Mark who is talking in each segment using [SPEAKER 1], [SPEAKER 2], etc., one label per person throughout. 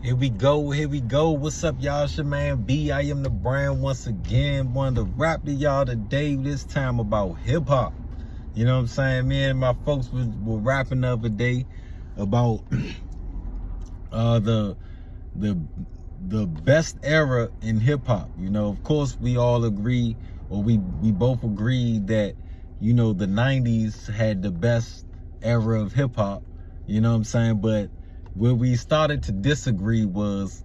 [SPEAKER 1] Here we go, here we go. What's up, y'all? It's your man B. I am the brand once again. Wanted to rap to y'all today, this time about hip-hop. You know what I'm saying? Me and my folks were rapping the other day about the best era in hip-hop. You know, of course, we all agree, or we both agree that, you know, the 90s had the best era of hip-hop. You know what I'm saying? But where we started to disagree was,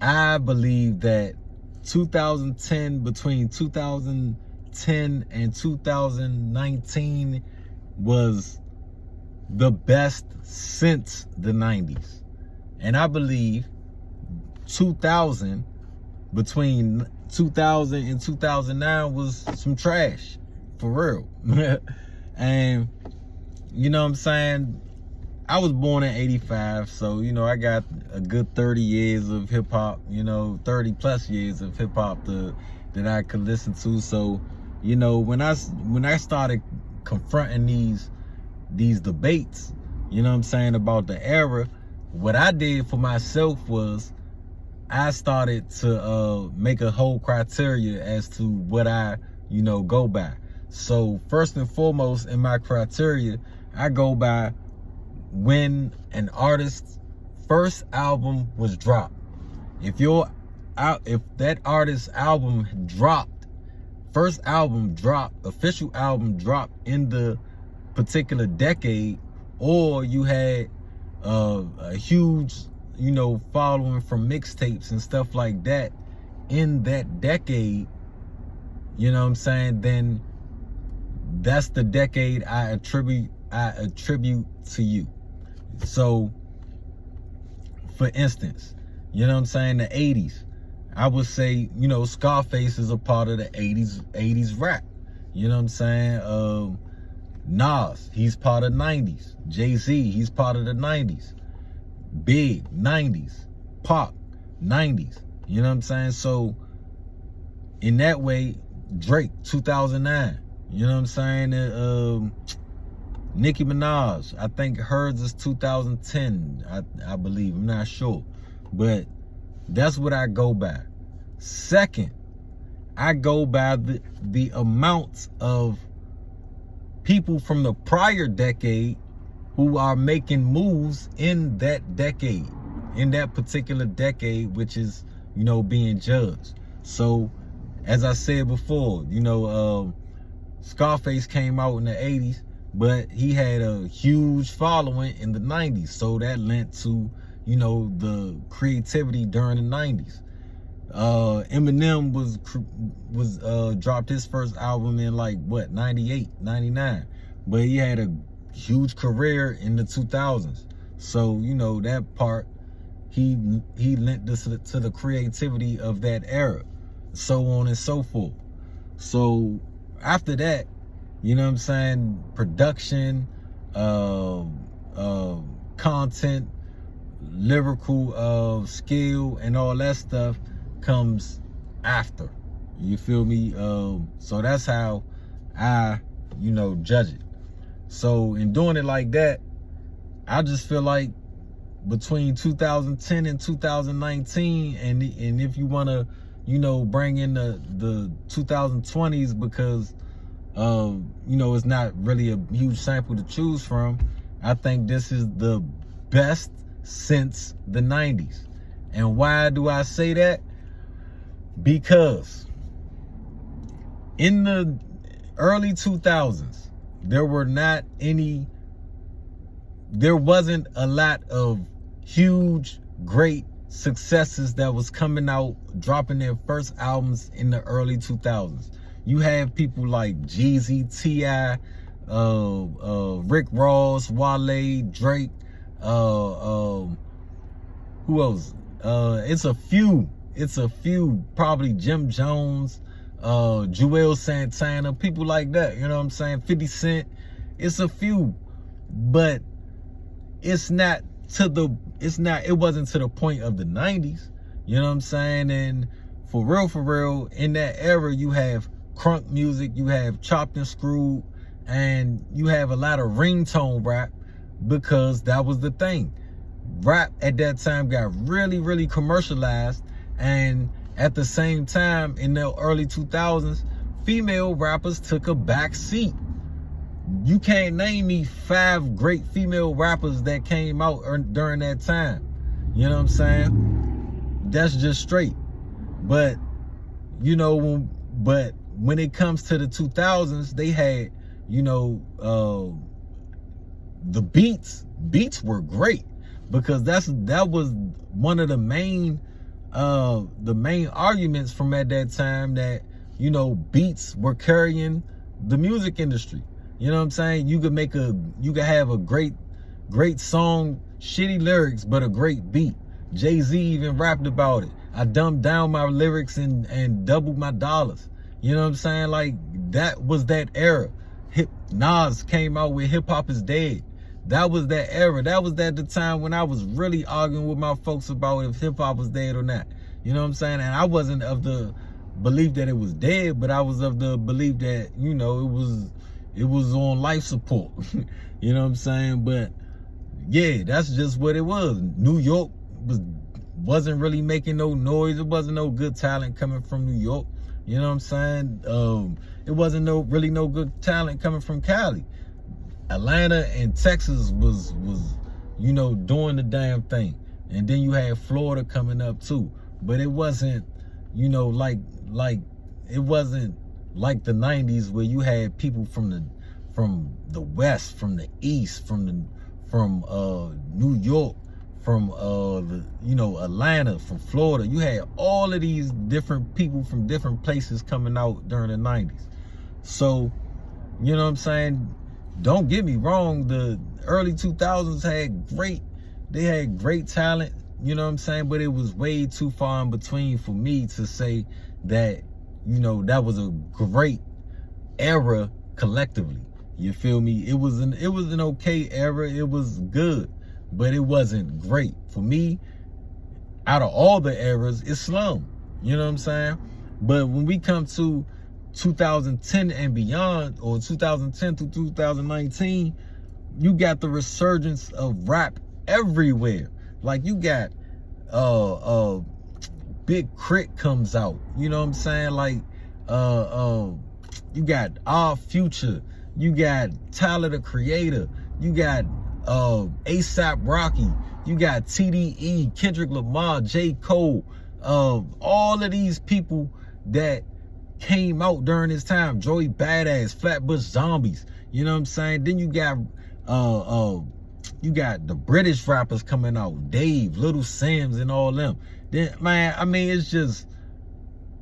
[SPEAKER 1] I believe that 2010, between 2010 and 2019 was the best since the 90s. And I believe 2000, between 2000 and 2009 was some trash, for real. And you know what I'm saying? I was born in 85, so, you know, I got a good 30 years of hip-hop, you know, 30 plus years of hip-hop that I could listen to. So, you know, when I started confronting these debates, you know what I'm saying, about the era, what I did for myself was I started to make a whole criteria as to what I, you know, go by. So first and foremost in my criteria, I go by when an artist's first album was dropped. If that artist's album dropped, first album dropped, official album dropped in the particular decade, or you had a huge, you know, following from mixtapes and stuff like that in that decade, you know what I'm saying, then that's the decade I attribute to you. So, for instance, you know what I'm saying, the 80s, I would say, you know, Scarface is a part of the 80s rap. You know what I'm saying? Nas, he's part of 90s. Jay-Z, he's part of the 90s. Big, 90s. Pac, 90s. You know what I'm saying? So, in that way, Drake, 2009. You know what I'm saying? Nicki Minaj, I think hers is 2010, I believe. I'm not sure. But that's what I go by. Second, I go by the amounts of people from the prior decade who are making moves in that decade, in that particular decade, which is, you know, being judged. So, as I said before, you know, Scarface came out in the 80s, but he had a huge following in the 90s. So that lent to, you know, the creativity during the 90s. Eminem was dropped his first album in like, what, 98, 99. But he had a huge career in the 2000s. So, you know, that part, he lent this to the creativity of that era. So on and so forth. So after that, you know what I'm saying, production, content, lyrical skill, and all that stuff comes after. You feel me? So that's how I, you know, judge it. So in doing it like that, I just feel like between 2010 and 2019, and if you want to, you know, bring in the 2020s, because you know, it's not really a huge sample to choose from, I think this is the best since the 90s. And why do I say that? Because in the early 2000s, there wasn't a lot of huge, great successes that was coming out, dropping their first albums in the early 2000s. You have people like Jeezy, T.I., Rick Ross, Wale, Drake, who else? It's a few, probably Jim Jones, Joel Santana, people like that, you know what I'm saying? 50 Cent, it's a few, but it wasn't to the point of the 90s, you know what I'm saying? And for real, in that era, you have crunk music, you have chopped and screwed, and you have a lot of ringtone rap, because that was the thing. rap at that time got really, really commercialized, and at the same time, in the early 2000s, female rappers took a back seat. You can't name me 5 great female rappers that came out during that time. You know what I'm saying? That's just straight. But, you know, when it comes to the 2000s, they had, you know, the beats were great, because that was one of the main arguments from at that time, that, you know, beats were carrying the music industry. You know what I'm saying? You could have a great song, shitty lyrics, but a great beat. Jay-Z even rapped about it. I dumbed down my lyrics and doubled my dollars. You know what I'm saying? Like, that was that era. Nas came out with Hip Hop Is Dead. That was that era. That was at the time when I was really arguing with my folks about if hip hop was dead or not. You know what I'm saying? And I wasn't of the belief that it was dead, but I was of the belief that, you know, it was on life support. You know what I'm saying? But yeah, that's just what it was. New York wasn't really making no noise. It wasn't no good talent coming from New York. You know what I'm saying? It wasn't really no good talent coming from Cali. Atlanta and Texas was you know, doing the damn thing. And then you had Florida coming up too. But it wasn't, you know, like it wasn't like the 90s, where you had people from the West, from the East, from New York, from you know, Atlanta, from Florida. You had all of these different people from different places coming out during the 90s. So, you know what I'm saying? Don't get me wrong, the early 2000s had great talent, you know what I'm saying? But it was way too far in between for me to say that, you know, that was a great era collectively. You feel me? It was an okay era. It was good, but it wasn't great. For me, out of all the eras, it's slum. You know what I'm saying? But when we come to 2010 and beyond, or 2010 to 2019, you got the resurgence of rap everywhere. Like, you got Big Crit comes out, you know what I'm saying? Like, you got our Future, you got Tyler the Creator, you got ASAP Rocky, you got TDE, Kendrick Lamar, J. Cole, all of these people that came out during this time. Joey Badass, Flatbush Zombies, you know what I'm saying? Then you got the British rappers coming out, Dave, Little Sims, and all them. Then, man, I mean, it's just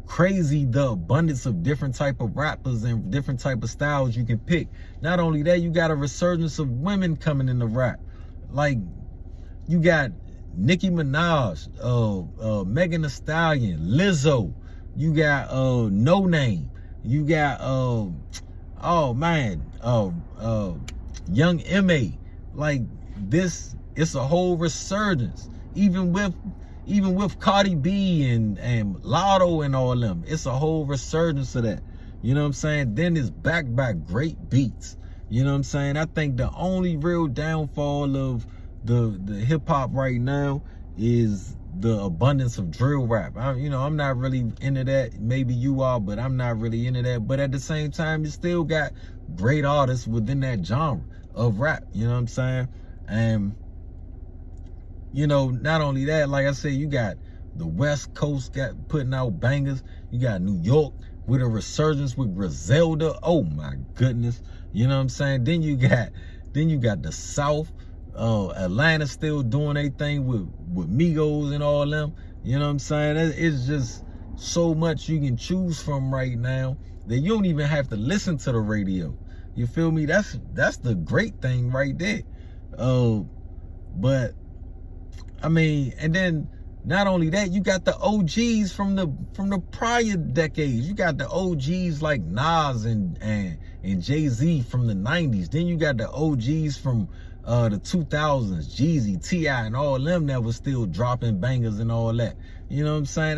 [SPEAKER 1] crazy, the abundance of different type of rappers and different type of styles you can pick. Not only that, you got a resurgence of women coming into rap. Like, you got Nicki Minaj, Megan Thee Stallion, Lizzo. You got No Name. You got Young M.A. Like, this, it's a whole resurgence. Even with Cardi B and Lotto and all them, it's a whole resurgence of that. You know what I'm saying? Then it's backed by great beats. You know what I'm saying? I think the only real downfall of the hip hop right now is the abundance of drill rap. I'm not really into that. Maybe you are, but I'm not really into that. But at the same time, you still got great artists within that genre of rap. You know what I'm saying? And, you know, not only that, like I said, you got the West Coast putting out bangers. You got New York with a resurgence with Griselda. Oh my goodness. You know what I'm saying? Then you got the South. Atlanta still doing their thing with Migos and all them. You know what I'm saying? It's just so much you can choose from right now that you don't even have to listen to the radio. You feel me? That's the great thing right there. But I mean, and then not only that, you got the OGs from the prior decades. You got the OGs like Nas and Jay-Z from the 90s. Then you got the OGs from the 2000s, Jeezy, T.I., and all them that was still dropping bangers and all that. You know what I'm saying?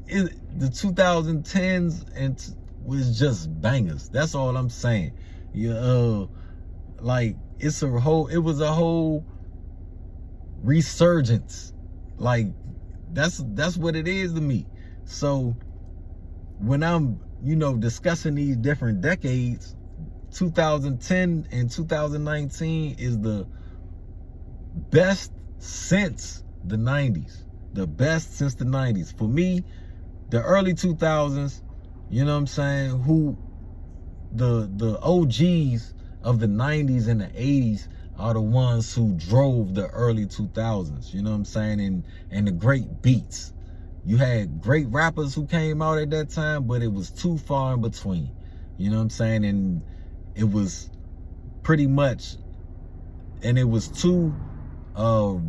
[SPEAKER 1] The 2010s and was just bangers. That's all I'm saying. Like, it was a whole resurgence. Like, that's what it is to me. So when I'm, you know, discussing these different decades, 2010 and 2019 is the best since the 90s. The best since the 90s. For me, the early 2000s, you know what I'm saying, who the OGs of the 90s and the 80s are the ones who drove the early 2000s, you know what I'm saying, and the great beats. You had great rappers who came out at that time, but it was too far in between, you know what I'm saying, and it was pretty much, and it was too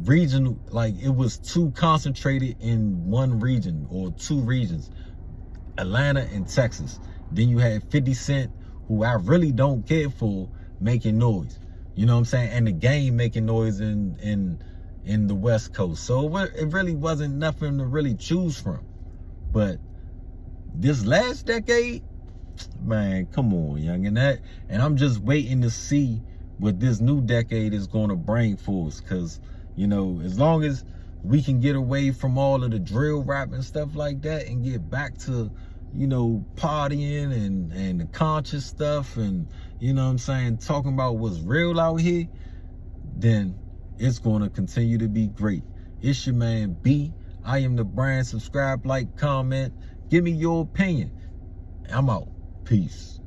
[SPEAKER 1] regional, like it was too concentrated in one region or two regions, Atlanta and Texas. Then you had 50 Cent, who I really don't care for, making noise, you know what I'm saying, and the Game making noise in the West Coast. So it really wasn't nothing to really choose from. But this last decade, man, come on, young, and I'm just waiting to see what this new decade is going to bring for us. Because, you know, as long as we can get away from all of the drill rap and stuff like that and get back to, you know, partying and the conscious stuff, and, you know what I'm saying, talking about what's real out here, then it's going to continue to be great. It's your man B. I am the brand. Subscribe, like, comment, give me your opinion. I'm out. Peace.